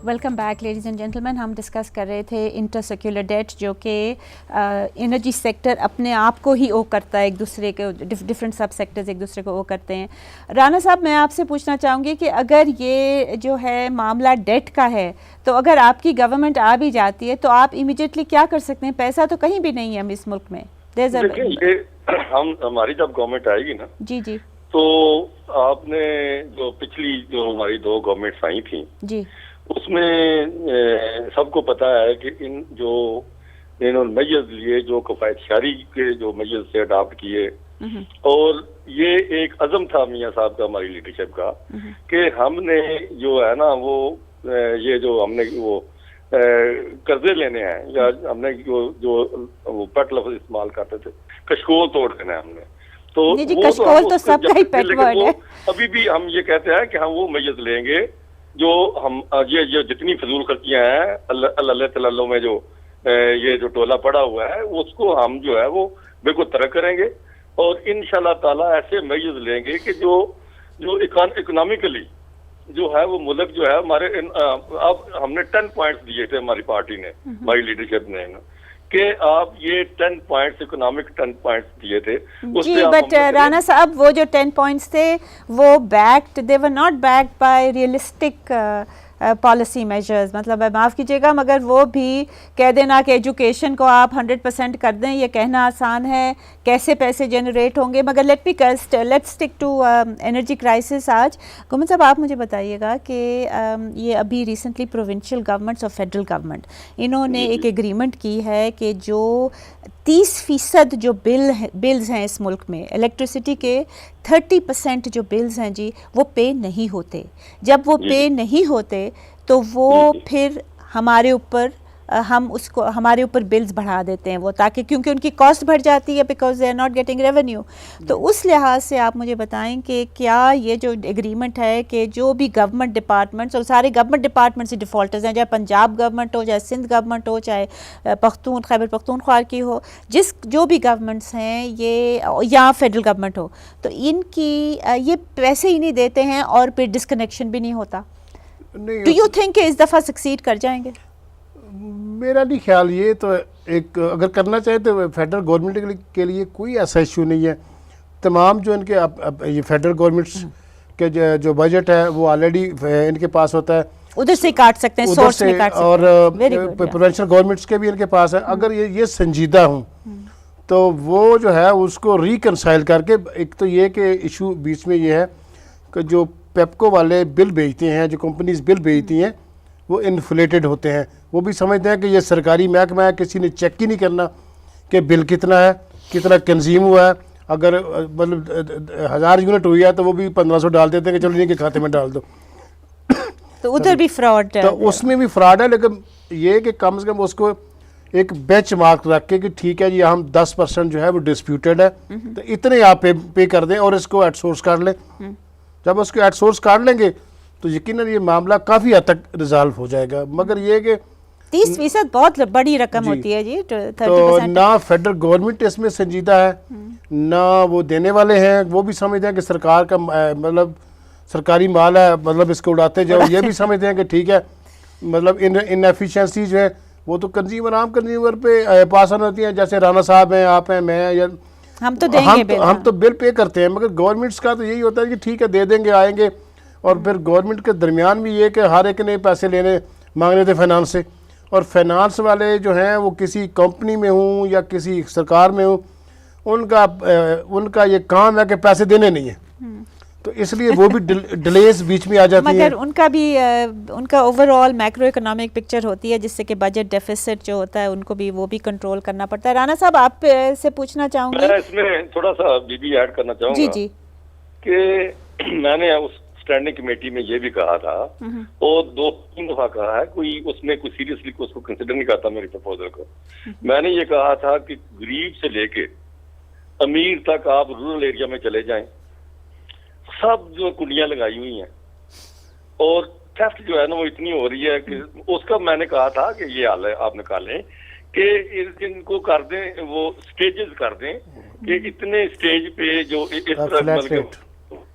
Welcome back ladies and gentleman. ہم discuss کر رہے تھے انٹر سیکولر ڈیٹ جو کہ انرجی سیکٹر اپنے آپ کو ہی او کرتا ہے, ایک دوسرے کے ڈفرینٹ سب سیکٹرز ایک دوسرے کو او کرتے ہیں. رانا صاحب, میں آپ سے پوچھنا چاہوں گی کہ اگر یہ جو ہے معاملہ ڈیٹ کا ہے تو اگر آپ کی گورنمنٹ آ بھی جاتی ہے تو آپ امیڈیٹلی کیا کر سکتے ہیں؟ پیسہ تو کہیں بھی نہیں ہے ہم اس ملک میں. ہماری جب گورنمنٹ آئے گی نا جی جی, تو آپ نے جو پچھلی جو ہماری 2 گورنمنٹس آئی تھیں جی اس میں سب کو پتا ہے کہ انہوں نے میجرز لیے جو کفایت کے جو میجرز سے اڈاپٹ کیے, اور یہ ایک عزم تھا میاں صاحب کا, ہماری لیڈرشپ کا, کہ ہم نے جو ہے نا وہ یہ جو ہم نے وہ قرضے لینے ہیں یا ہم نے جو پٹ لفظ استعمال کرتے تھے, کشکول توڑ دینا ہے ہم نے. تو کشکول تو سب کا ہی پیٹ ورڈ ہے. ابھی بھی ہم یہ کہتے ہیں کہ ہم وہ میجرز لیں گے جو ہم یہ جتنی فضول خرچیاں ہیں اللہ تعالیٰ میں جو یہ جو ٹولہ پڑا ہوا ہے اس کو ہم جو ہے وہ بالکل ترک کریں گے, اور انشاءاللہ تعالیٰ ایسے میجرز لیں گے کہ جو اکنامکلی جو ہے وہ ملک جو ہے ہمارے اب ہم نے 10 پوائنٹس دیے تھے ہماری پارٹی نے, ہماری لیڈرشپ نے, کہ آپ یہ 10 پوائنٹس اکنامک 10 پوائنٹس دیے تھے. جی بٹ رانا صاحب وہ جو 10 پوائنٹس تھے وہ they were not backed by realistic policy measures. مطلب معاف کیجیے گا مگر وہ بھی کہہ دینا کہ ایجوکیشن کو آپ 100% کر دیں, یہ کہنا آسان ہے, کیسے پیسے جنریٹ ہوں گے. مگر let's stick to energy crisis. آج گومن صاحب آپ مجھے بتائیے گا کہ یہ ابھی ریسنٹلی پروونشل گورنمنٹس اور فیڈرل گورنمنٹ انہوں نے ایک ایگریمنٹ کی ہے کہ جو 30% جو بلز ہیں اس ملک میں, الیکٹریسٹی کے 30% جو بلز ہیں جی وہ پے نہیں ہوتے. جب وہ پے نہیں ہوتے تو وہ پھر ہمارے اوپر بلز بڑھا دیتے ہیں وہ, تاکہ کیونکہ ان کی کاسٹ بڑھ جاتی ہے because they are not getting revenue. تو اس لحاظ سے آپ مجھے بتائیں کہ کیا یہ جو ایگریمنٹ ہے کہ جو بھی گورنمنٹ ڈپارٹمنٹس, اور سارے گورنمنٹ ڈپارٹمنٹس ہی ڈیفالٹرز ہیں, چاہے پنجاب گورنمنٹ ہو, چاہے سندھ گورنمنٹ ہو, چاہے خیبر پختونخوا کی ہو, جو بھی گورنمنٹس ہیں یہ یا فیڈرل گورنمنٹ ہو, تو ان کی یہ پیسے ہی نہیں دیتے ہیں اور پھر ڈسکنیکشن بھی نہیں ہوتا. ڈو یو تھنک کہ اس دفعہ سکسیڈ کر جائیں گے؟ میرا نہیں خیال. یہ تو ایک اگر کرنا چاہے تو فیڈرل گورنمنٹ کے لیے کوئی ایسا ایشو نہیں ہے. تمام جو ان کے یہ فیڈرل گورنمنٹس کے جو بجٹ ہے وہ آلریڈی ان کے پاس ہوتا ہے, ادھر سے کاٹ سکتے ہیں, سورس میں کاٹ سکتے ہیں, اور پروونشل گورنمنٹس کے بھی ان کے پاس ہے. اگر یہ سنجیدہ ہوں تو وہ جو ہے اس کو ریکنسائل کر کے, ایک تو یہ کہ ایشو بیچ میں یہ ہے کہ جو پیپکو والے بل بھیجتے ہیں, جو کمپنیز بل بھیجتی ہیں وہ انفلیٹڈ ہوتے ہیں. وہ بھی سمجھتے ہیں کہ یہ سرکاری محکمہ ہے, کسی نے چیک ہی نہیں کرنا کہ بل کتنا ہے, کتنا کنزیوم ہوا ہے. اگر مطلب 1000 یونٹ ہوئی ہے تو وہ بھی 1500 ڈال دیتے ہیں کہ چلو ان کے کھاتے میں ڈال دو. تو ادھر بھی فراڈ ہے, تو اس میں بھی فراڈ ہے. لیکن یہ کہ کم از کم اس کو ایک بینچ مارک رکھ کے کہ ٹھیک ہے جی ہم 10% جو ہے وہ ڈسپیوٹیڈ ہے, تو اتنے آپ پے کر دیں اور اس کو ایٹ سورس کر لیں. جب اس کو ایٹ سورس کر لیں گے تو یقیناً یہ معاملہ کافی حد تک ریزالو ہو جائے گا. مگر یہ کہ 30% بہت بڑی رقم ہوتی ہے جی. تو نہ فیڈرل گورنمنٹ اس میں سنجیدہ ہے, نہ وہ دینے والے ہیں. وہ بھی سمجھتے ہیں کہ سرکار کا مطلب سرکاری مال ہے, مطلب اس کو اڑاتے جاؤ. یہ بھی سمجھتے ہیں کہ ٹھیک ہے مطلب ان ایفیشنسی جو ہے وہ تو عام کنزیومر پہ پاس آن ہوتی ہیں. جیسے رانا صاحب ہیں, آپ ہیں, میں, یا ہم تو دیں گے, ہم تو بل پے کرتے ہیں. مگر گورنمنٹس کا تو یہی ہوتا ہے کہ ٹھیک ہے دے دیں گے, آئیں گے. اور پھر گورنمنٹ کے درمیان بھی یہ کہ ہر ایک نے پیسے مانگنے تھے فائنانس سے, اور فائنانس والے جو ہیں وہ کسی کمپنی میں ہوں یا کسی سرکار میں ہوں, ان کا یہ کام ہے کہ پیسے دینے نہیں ہیں. تو اس لیے وہ بھی ڈیلیز بیچ میں آ جاتی ہیں. مگر ان کا over all macro economic picture ہوتی ہے, جس سے کہ بجٹ ڈیفیسٹ جو ہوتا ہے ان کو بھی وہ بھی کنٹرول کرنا پڑتا ہے. رانا صاحب آپ سے پوچھنا چاہوں گی, میں اس میں تھوڑا سا بھی ایڈ کرنا چاہوں گا. جی کہ میں نے اس اسٹینڈنگ کمیٹی میں یہ بھی کہا تھا اور 2-3 دفعہ کہا ہے, کوئی اس میں کوئی سیریسلی اس کو کنسیڈر نہیں کرتا میری پرپوزل کو. میں نے یہ کہا تھا کہ غریب سے لے کے امیر تک آپ رورل ایریا میں چلے جائیں, سب جو کنڈیاں لگائی ہوئی ہیں, اور تھیفٹ جو ہے نا وہ اتنی ہو رہی ہے کہ اس کا میں نے کہا تھا کہ یہ حال ہے آپ نکالیں کہ ان کو کر دیں, وہ سٹیجز کر دیں کہ اتنے سٹیج پہ جو اس طرح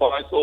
500